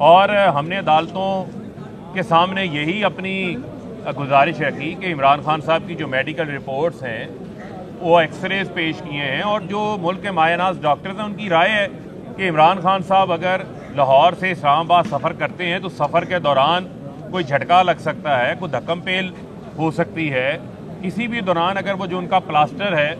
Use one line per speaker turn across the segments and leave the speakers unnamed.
और हमने अदालतों के सामने यही अपनी गुजारिश रखी कि इमरान खान साहब की जो मेडिकल रिपोर्ट्स हैं वो एक्सरेज पेश किए हैं और जो मुल्क के मायनाज डॉक्टर्स हैं उनकी राय है कि इमरान खान साहब अगर लाहौर से इस्लामाबाद सफ़र करते हैं तो सफ़र के दौरान कोई झटका लग सकता है, कोई धक्कम पेल हो सकती है, किसी भी दौरान अगर वो जो उनका प्लास्टर है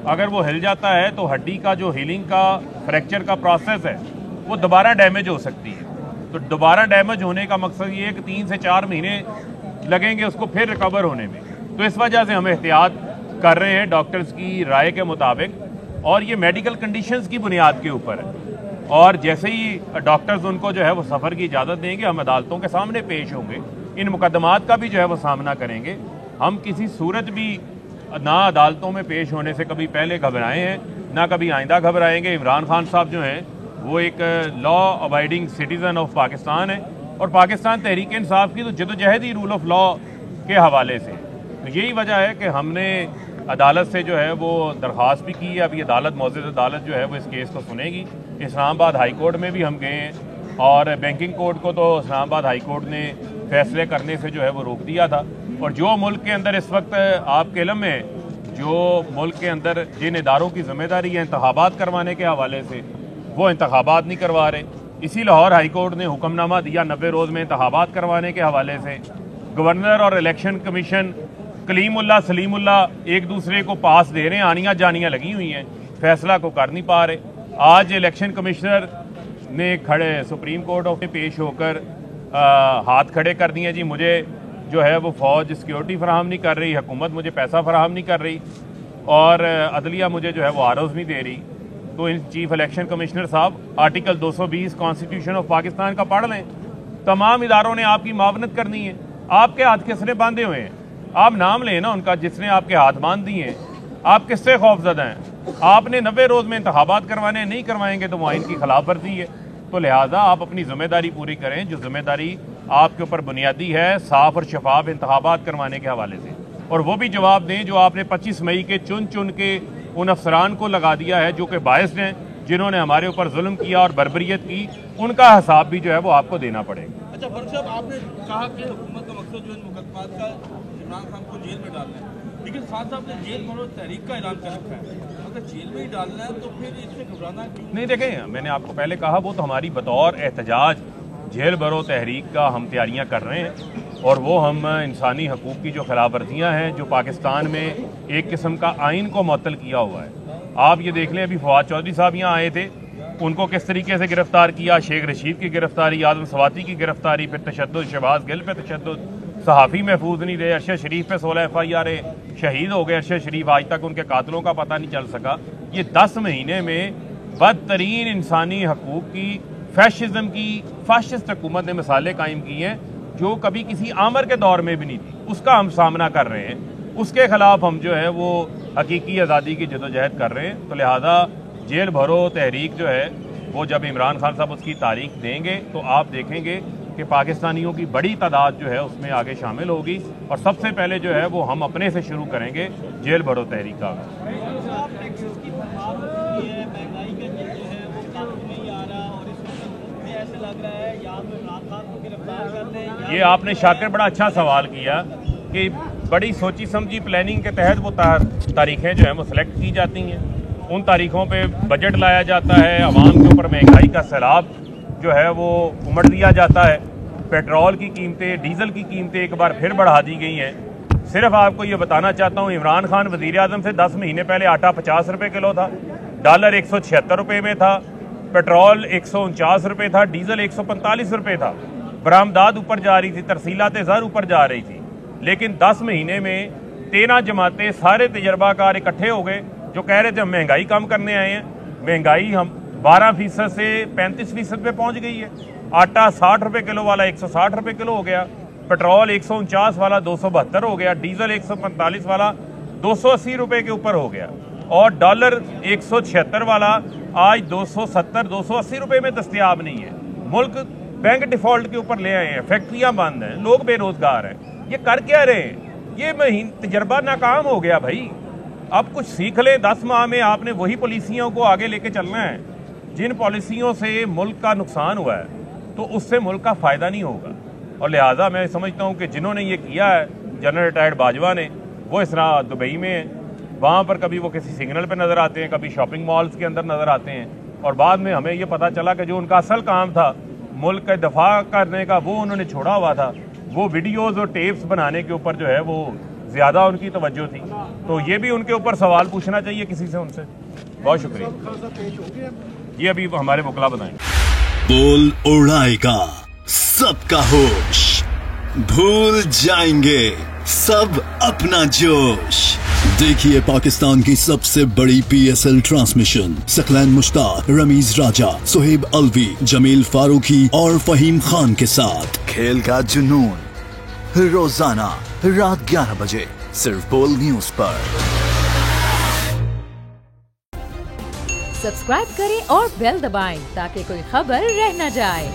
अगर वो हिल जाता है तो हड्डी का जो हीलिंग का फ्रैक्चर का प्रोसेस है वो दोबारा डैमेज हो सकती है। तो दोबारा डैमेज होने का मकसद ये है कि 3 से 4 महीने लगेंगे उसको फिर रिकवर होने में। तो इस वजह से हम एहतियात कर रहे हैं डॉक्टर्स की राय के मुताबिक, और ये मेडिकल कंडीशंस की बुनियाद के ऊपर है। और जैसे ही डॉक्टर्स उनको जो है वो सफ़र की इजाज़त देंगे हम अदालतों के सामने पेश होंगे, इन मुकदमात का भी जो है वो सामना करेंगे। हम किसी सूरत भी ना अदालतों में पेश होने से कभी पहले घबराए हैं ना कभी आइंदा घबराएंगे। इमरान खान साहब जो हैं वो एक law abiding citizen of Pakistan है और पाकिस्तान तहरीक इंसाफ की तो जदोजहद ही रूल ऑफ लॉ के हवाले से। तो यही वजह है कि हमने अदालत से जो है वो दरख्वास्त भी की है। अभी अदालत मौजूद अदालत जो है वो इस केस को सुनेगी। इस्लामाबाद हाई कोर्ट में भी हम गए हैं और बैंकिंग कोर्ट को तो इस्लामाबाद हाई कोर्ट ने फैसले करने से जो है वो रोक दिया था। और जो मुल्क के अंदर इस वक्त आपके इल्म में जो मुल्क के अंदर जिन इदारों की जिम्मेदारी है इंतखाबात करवाने के हवाले से वो इंतखाबात नहीं करवा रहे, इसी लाहौर हाई कोर्ट ने हुक्मनामा दिया 90 रोज़ में इंतखाबात करवाने के हवाले से। गवर्नर और इलेक्शन कमीशन कलीमुल्ला सलीमुल्ला एक दूसरे को पास दे रहे हैं, आनियाँ जानियाँ लगी हुई हैं, फैसला को कर नहीं पा रहे। आज इलेक्शन कमिश्नर ने खड़े सुप्रीम कोर्ट में पेश होकर हाथ खड़े कर दिए, जी मुझे जो है वो फ़ौज सिक्योरिटी फराहम नहीं कर रही, हुकूमत मुझे पैसा फराहम नहीं कर रही और अदलिया मुझे जो है वो आरोज़ नहीं दे रही। तो इन चीफ इलेक्शन कमिश्नर साहब आर्टिकल 220 कॉन्स्टिट्यूशन ऑफ पाकिस्तान का पढ़ लें। तमाम इदारों ने आपकी मावनत करनी है, आपके हाथ किसने बांधे हुए हैं? आप नाम लें ना उनका जिसने आपके हाथ बांध दिए हैं। आप किससे खौफजदा हैं? आपने 90 रोज़ में इंतखाबात करवाने नहीं करवाएंगे तो वो आइन की खिलाफ वर्जी है। तो लिहाजा आप अपनी जिम्मेदारी पूरी करें जो जिम्मेदारी आपके ऊपर बुनियादी है, साफ और शफाफ इंतखाबात करवाने के हवाले से, और वो भी जवाब दें जो आपने 25 मई के चुन चुन के उन अफसरान को लगा दिया है जो कि बायस्ड हैं, जिन्होंने हमारे ऊपर जुल्म किया और बर्बरियत की, उनका हिसाब भी जो है वो आपको देना पड़ेगा।
अच्छा फरूख साहब, आपने कहा कि हुकूमत का मकसद जो इन मुकदमात का इमरान खान को जेल में डालना है, लेकिन साथ साहब ने जेल भरो तहरीक का ऐलान कर रखा है। अगर जेल में ही डालना है तो फिर इसमें घबराना क्यों? नहीं,
देखें मैंने आपको पहले कहा वो तो हमारी बतौर एहतजाज जेल भरो तहरीक का हम तैयारियां कर रहे हैं और वो हम इंसानी हकूक़ की जो खिलाफ वर्जियाँ हैं जो पाकिस्तान में एक किस्म का आइन को मुअत्तल किया हुआ है। आप ये देख लें, अभी फवाद चौधरी साहब यहाँ आए थे, उनको किस तरीके से गिरफ्तार किया, शेख रशीद की गिरफ्तारी, आजम सवाती की गिरफ्तारी, फिर तशद्दुद, शहबाज गिल पे तशद्दुद, सहाफ़ी महफूज नहीं रहे, अरशद शरीफ पे 16 FIR शहीद हो गए। अरशद शरीफ आज तक उनके कातलों का पता नहीं चल सका। ये 10 महीने में बदतरीन इंसानी हकूक़ की फैशिज्म की फाशिस्ट हुकूमत ने मिसालें कायम की हैं जो कभी किसी आमर के दौर में भी नहीं थी, उसका हम सामना कर रहे हैं। उसके खिलाफ हम जो है वो हकीकी आज़ादी की जदोजहद कर रहे हैं। तो लिहाजा जेल भरो तहरीक जो है वो जब इमरान खान साहब उसकी तारीख देंगे तो आप देखेंगे कि पाकिस्तानियों की बड़ी तादाद जो है उसमें आगे शामिल होगी और सबसे पहले जो है वो हम अपने से शुरू करेंगे जेल भरो तहरीक का। ये आपने शाकिर बड़ा अच्छा सवाल किया कि बड़ी सोची समझी प्लानिंग के तहत वो तारीखें जो हैं वो सिलेक्ट की जाती हैं, उन तारीखों पे बजट लाया जाता है, आवाम के ऊपर महंगाई का सैलाब जो है वो उमड़ दिया जाता है, पेट्रोल की कीमतें, डीजल की कीमतें एक बार फिर बढ़ा दी गई हैं। सिर्फ आपको ये बताना चाहता हूँ, इमरान खान वज़ीर आज़म से 10 महीने पहले आटा 50 रुपये किलो था, डॉलर 176 रुपये में था, पेट्रोल 149 रुपये था, डीजल 145 रुपये था, बरामदाद ऊपर जा रही थी, तरसीलात ज़र ऊपर जा रही थी। लेकिन 10 महीने में 13 जमातें सारे तजर्बाकार इकट्ठे हो गए जो कह रहे थे हम महंगाई कम करने आए हैं। महंगाई हम 12% से 35% पे पहुंच गई है। आटा 60 रुपये किलो वाला 160 रुपये किलो हो गया, पेट्रोल 149 वाला 272 हो गया, डीजल 145 वाला 280 रुपये के ऊपर हो गया और डॉलर 176 वाला आज 270-280 रुपये में दस्तयाब नहीं है। मुल्क बैंक डिफॉल्ट के ऊपर ले आए हैं, फैक्ट्रियां बंद हैं, लोग बेरोजगार हैं। ये कर क्या रहे हैं? ये तजर्बा नाकाम हो गया भाई। अब कुछ सीख ले। 10 माह में आपने वही पॉलिसियों को आगे लेके चलना है जिन पॉलिसियों से मुल्क का नुकसान हुआ है। तो उससे मुल्क का फ़ायदा नहीं होगा। और लिहाजा मैं समझता हूँ कि जिन्होंने ये किया है, जनरल रिटायर्ड बाजवा ने, वो इस तरह दुबई में है, वहाँ पर कभी वो किसी सिग्नल पे नज़र आते हैं, कभी शॉपिंग मॉल्स के अंदर नज़र आते हैं, और बाद में हमें ये पता चला कि जो उनका असल काम था मुल्क का दफा करने का, वो उन्होंने छोड़ा हुआ था। वो वीडियोज़ और टेप्स बनाने के ऊपर जो है वो ज़्यादा उनकी तवज्जो थी। तो ये भी उनके ऊपर सवाल पूछना चाहिए किसी से उनसे। बहुत शुक्रिया। ये अभी हमारे वकला बताएंगे।
बोल उड़ाएगा सबका होश, भूल जाएंगे सब अपना जोश। देखिए पाकिस्तान की सबसे बड़ी PSL ट्रांसमिशन, सकलैन मुश्ताक, रमीज राजा, सुहेब अलवी, जमील फारूकी और फहीम खान के साथ खेल का जुनून, रोजाना रात 11 बजे सिर्फ बोल न्यूज पर।
सब्सक्राइब करें और बेल दबाएं ताकि कोई खबर रह न जाए।